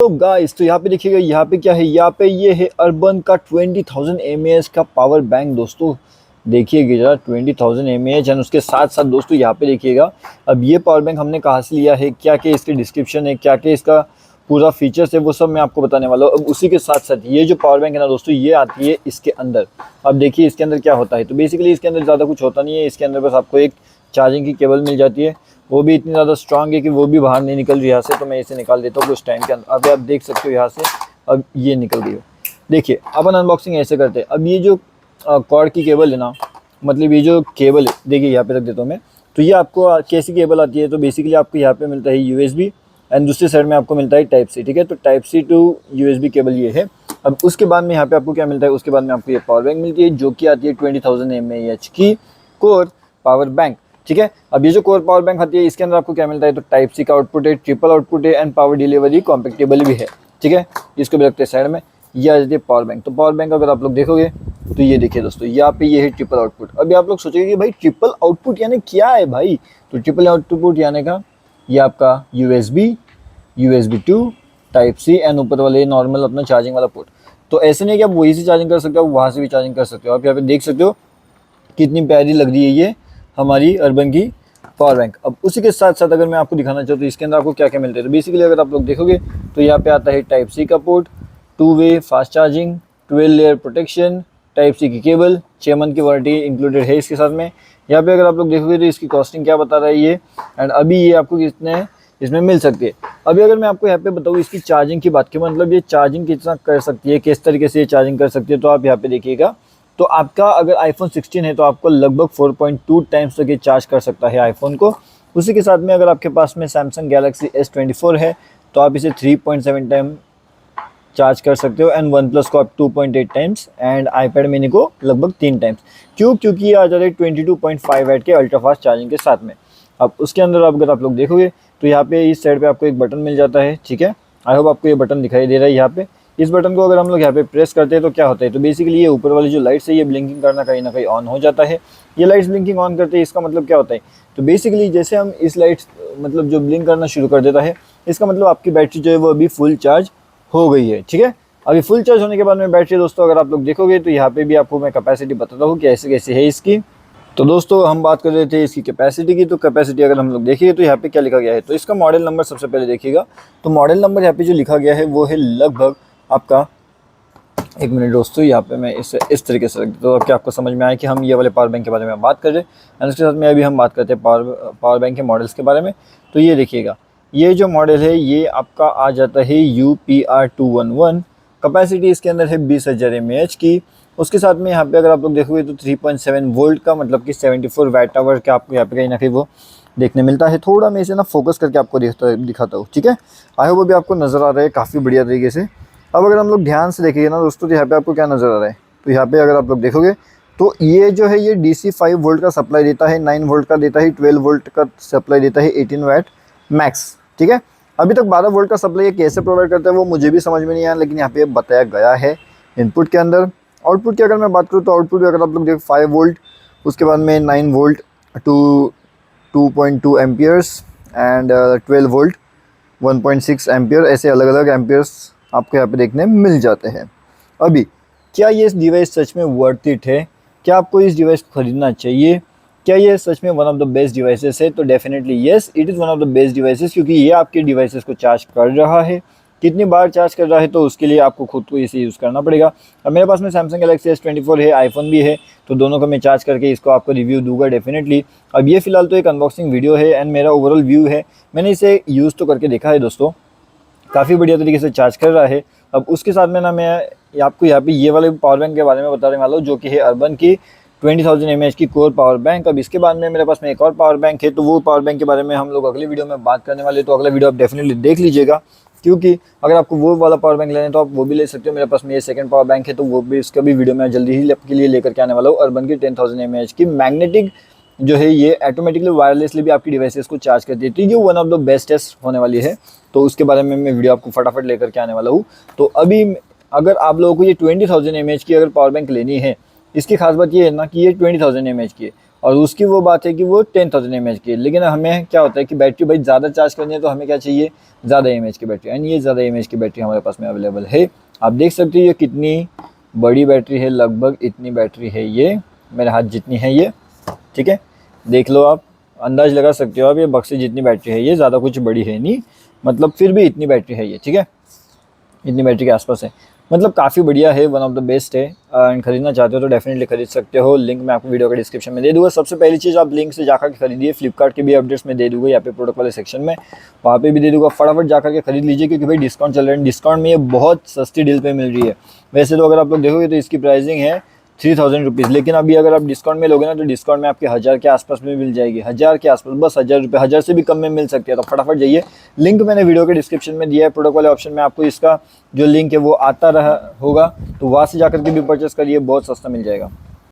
तो गाइस, तो यहाँ पे देखिएगा, यहाँ पे क्या है, यहाँ पे ये है अर्बन का 20,000 mAh का पावर बैंक। दोस्तों देखिएगा जरा 20,000 mAh, एंड उसके साथ साथ दोस्तों यहाँ पे देखिएगा, अब ये पावर बैंक हमने कहाँ से लिया है, क्या क्या इसकी डिस्क्रिप्शन है, क्या क्या इसका पूरा फीचर्स है, वो सब मैं आपको बताने वाला हूँ। अब उसी के साथ साथ ये जो पावर बैंक है ना दोस्तों, ये आती है इसके अंदर। अब देखिए इसके अंदर क्या होता है, तो बेसिकली इसके अंदर ज़्यादा कुछ होता नहीं है। इसके अंदर बस आपको एक चार्जिंग की केबल मिल जाती है, वो भी इतनी ज़्यादा स्ट्रांग है कि वो भी बाहर नहीं निकल रही यहाँ से, तो मैं इसे निकाल देता हूँ कुछ टाइम के अंदर। अभी आप देख सकते हो यहाँ से, अब ये निकल गई हो। देखिए अपन अनबॉक्सिंग ऐसे करते हैं। अब ये जो कॉर्ड की केबल है ना, मतलब ये जो केबल है, देखिए यहाँ पे रख देता हूँ मैं। तो ये आपको कैसी केबल आती है, तो बेसिकली आपको यहाँ पे मिलता है USB, एंड दूसरी साइड में आपको मिलता है टाइप सी। ठीक है, तो type C to USB cable ये है। अब उसके बाद में यहाँ पे आपको क्या मिलता है, उसके बाद में आपको ये पावर बैंक मिलती है, जो कि आती है 20,000 mAh की कोर पावर बैंक। ठीक है, अब ये जो कोर पावर बैंक आती है, इसके अंदर आपको क्या मिलता है, तो टाइप सी का आउटपुट है, ट्रिपल आउटपुट है, एंड पावर डिलीवरी कॉम्पैक्टेबल भी है। ठीक है, इसको भी रखते हैं साइड में। ये आ जाती है पावर बैंक। तो पावर बैंक अगर आप लोग देखोगे तो ये देखिए दोस्तों, यहाँ पे ये है ट्रिपल आउटपुट। अभी आप लोग सोचेंगे कि भाई ट्रिपल आउटपुट यानी क्या है भाई, तो ट्रिपल आउटपुट यानी का ये आपका USB 2 टाइप सी, एंड ऊपर वाले नॉर्मल अपना चार्जिंग वाला पोर्ट। तो ऐसे नहीं कि आप वहीं से चार्जिंग कर सकते हो, वहाँ से भी चार्जिंग कर सकते हो। आप यहाँ पे देख सकते हो कितनी प्यारी लग रही है ये हमारी अर्बन की पावर बैंक। अब उसी के साथ साथ अगर मैं आपको दिखाना चाहूँ तो इसके अंदर आपको क्या क्या मिलता है, तो बेसिकली अगर आप लोग देखोगे तो यहाँ पे आता है टाइप सी का port, 2 way fast charging, 12 layer protection, type C की केबल, 6 मंथ की वारंटी इंक्लूडेड है इसके साथ में। यहाँ पे अगर आप लोग देखोगे तो इसकी कॉस्टिंग क्या बता रहा है ये, एंड अभी ये आपको कितने इसमें मिल सकती है। अभी अगर मैं आपको यहाँ पे बताऊँ इसकी चार्जिंग की बात की, मतलब ये चार्जिंग कितना कर सकती है, किस तरीके से ये चार्जिंग कर सकती है, तो आप यहाँ पे देखिएगा। तो आपका अगर iPhone 16 है तो आपको लगभग 4.2 टाइम्स तक ये चार्ज कर सकता है आईफोन को। उसी के साथ में अगर आपके पास में Samsung Galaxy S24 है तो आप इसे 3.7 टाइम चार्ज कर सकते हो, एंड वन प्लस को आप 2.8 टाइम्स, एंड iPad mini को लगभग 3 टाइम्स। क्योंकि ये आ जाता है 22.5 वाट के अल्ट्रा फास्ट चार्जिंग के साथ में। अब उसके अंदर अगर आप लोग देखोगे तो यहाँ पे इस साइड पे आपको एक बटन मिल जाता है। ठीक है, आई होप आपको ये बटन दिखाई दे रहा है। यहाँ पे इस बटन को अगर हम लोग यहाँ पे प्रेस करते हैं तो क्या होता है, तो बेसिकली ये ऊपर वाली जो लाइट्स है ये ब्लिंकिंग करना कहीं ना कहीं ऑन हो जाता है। ये लाइट्स ब्लिंकिंग ऑन करते हैं, इसका मतलब क्या होता है, तो बेसिकली जैसे हम इस लाइट्स मतलब जो ब्लिंक करना शुरू कर देता है, इसका मतलब आपकी बैटरी जो है वो अभी फुल चार्ज हो गई है। ठीक है, अभी फुल चार्ज होने के बाद में बैटरी दोस्तों अगर आप लोग देखोगे तो यहाँ पे भी आपको मैं कैपेसिटी बताता हूँ कि ऐसे कैसे है इसकी। तो दोस्तों हम बात कर रहे थे इसकी कैपेसिटी की, तो कैपेसिटी अगर हम लोग देखिए तो यहाँ पे क्या लिखा गया है, तो इसका मॉडल नंबर सबसे पहले देखिएगा। तो मॉडल नंबर यहाँ पे जो लिखा गया है वो है लगभग आपका, एक मिनट दोस्तों, यहाँ पे मैं इसे इस तरीके से रख देता हूँ कि आपको समझ में आए कि हम ये वाले पावर बैंक के बारे में बात कर रहे हैं, एंड उसके साथ में अभी हम बात करते हैं पावर बैंक के मॉडल्स के बारे में। तो ये देखिएगा, ये जो मॉडल है ये आपका आ जाता है UPR211। कैपेसिटी इसके अंदर है 20,000 mAh की। उसके साथ में यहाँ पे अगर आप लोग देखोगे तो 3.7 वोल्ट का, मतलब कि 74 वाट आवर का आपको यहाँ पे कहीं ना कहीं वो देखने मिलता है। थोड़ा मैं इसे ना फोकस करके आपको दिखाता हूँ। ठीक है, आई होप अभी आपको नज़र आ रहा है काफ़ी बढ़िया तरीके से। अब अगर हम लोग ध्यान से देखेंगे ना दोस्तों, तो यहाँ पे आपको क्या नज़र आ रहा है, तो यहाँ पे अगर आप लोग देखोगे तो ये जो है ये DC 5 वोल्ट का सप्लाई देता है, 9 वोल्ट का देता है, 12 वोल्ट का सप्लाई देता है, 18 वाट मैक्स। ठीक है, अभी तक 12 वोल्ट का सप्लाई ये कैसे प्रोवाइड करता है वो मुझे भी समझ में नहीं आया, लेकिन यहाँ पे बताया गया है इनपुट के अंदर। आउटपुट की अगर मैं बात करूँ तो आउटपुट अगर आप लोग देखो 5 वोल्ट, उसके बाद में 9 volt to 2.2 amperes, and 12 volt 1.6 ampere, ऐसे अलग अलग एम्पियर्स आपको यहाँ पे देखने मिल जाते हैं। अभी क्या ये डिवाइस सच में वर्थ इट है, क्या आपको इस डिवाइस को खरीदना चाहिए, क्या ये सच में one of the best devices है, तो definitely yes, it is one of the best devices, क्योंकि ये आपके डिवाइसेस को चार्ज कर रहा है। कितनी बार चार्ज कर रहा है तो उसके लिए आपको खुद को इसे यूज़ करना पड़ेगा। अब मेरे पास में Samsung Galaxy S24 है, आईफोन भी है, तो दोनों को मैं चार्ज करके इसको आपको रिव्यू दूंगा डेफिनेटली। अब ये फिलहाल तो एक अनबॉक्सिंग वीडियो है, एंड मेरा ओवरऑल व्यू है। मैंने इसे यूज़ तो करके देखा है दोस्तों, काफ़ी बढ़िया तरीके से चार्ज कर रहा है। अब उसके साथ में ना मैं आपको यहाँ पे ये वाले पावर बैंक के बारे में बताने वाला हूँ, जो कि है अर्बन की 20,000 mAh की कोर पावर बैंक। अब इसके बाद में मेरे पास में एक और पावर बैंक है, तो वो पावर बैंक के बारे में हम लोग अगले वीडियो में बात करने वाले, तो अगला वीडियो आप डेफिनेटली देख लीजिएगा, क्योंकि अगर आपको वो वाला पावर बैंक लेना है तो आप वो भी ले सकते हो। मेरे पास में ये सेकंड पावर बैंक है, तो वो भी, इसका भी वीडियो मैं जल्दी ही आपके लिए लेकर के आने वाला हूँ। अर्बन की 10,000 mAh की मैग्नेटिक जो है ये ऑटोमेटिकली वायरलेसली भी आपकी डिवाइसेस को चार्ज कर देती है, जो वन ऑफ द बेस्टेस्ट होने वाली है। तो उसके बारे में मैं वीडियो आपको फटाफट लेकर के आने वाला हूँ। तो अभी अगर आप लोगों को ये 20,000 mAh की अगर पावर बैंक लेनी है, इसकी खास बात ये है ना कि ये 20,000 mAh की है, और उसकी वो बात है कि वो 10,000 mAh की है। लेकिन हमें क्या होता है कि बैटरी भाई ज़्यादा चार्ज करनी है तो हमें क्या चाहिए, ज़्यादा mAh की बैटरी, एंड ये ज़्यादा mAh की बैटरी हमारे पास में अवेलेबल है। आप देख सकते हो ये कितनी बड़ी बैटरी है, लगभग इतनी बैटरी है, ये मेरे हाथ जितनी है ये, ठीक है। देख लो आप, अंदाज लगा सकते हो आप, ये बक्से जितनी बैटरी है ये, ज़्यादा कुछ बड़ी है नहीं, मतलब फिर भी इतनी बैटरी है ये, ठीक है, इतनी बैटरी के आसपास है, मतलब काफ़ी बढ़िया है, वन ऑफ द बेस्ट है। एंड खरीदना चाहते हो तो डेफिनेटली खरीद सकते हो, लिंक मैं आपको वीडियो के डिस्क्रिप्शन में दे दूँगा। सबसे पहली चीज़ आप लिंक से जाकर के खरीदिए, फ्लिपकार्ट के भी अपडेट्स में दे दूँगा, यहाँ पे प्रोडक्ट वाले सेक्शन में, वहाँ पे भी दे दूँगा, फटाफट जाकर के खरीद लीजिए, क्योंकि भाई डिस्काउंट चल रहा है, डिस्काउंट में ये बहुत सस्ती डील पे मिल रही है। वैसे तो अगर आप लोग देखोगे तो इसकी प्राइसिंग है 3000 रुपीज़, लेकिन अभी अगर आप डिस्काउंट में लोगे ना तो डिस्काउंट में आपके 1000 के आसपास में मिल जाएगी, 1000 के आसपास, बस 1000 रुपये, 1000 से भी कम में मिल सकती है। तो फटाफट जाइए, लिंक मैंने वीडियो के डिस्क्रिप्शन में दिया है, प्रोडक्ट वाले ऑप्शन में आपको इसका जो लिंक है वो आता रहा होगा, तो वहाँ से जाकर के भी परचेस करिए, बहुत सस्ता मिल जाएगा।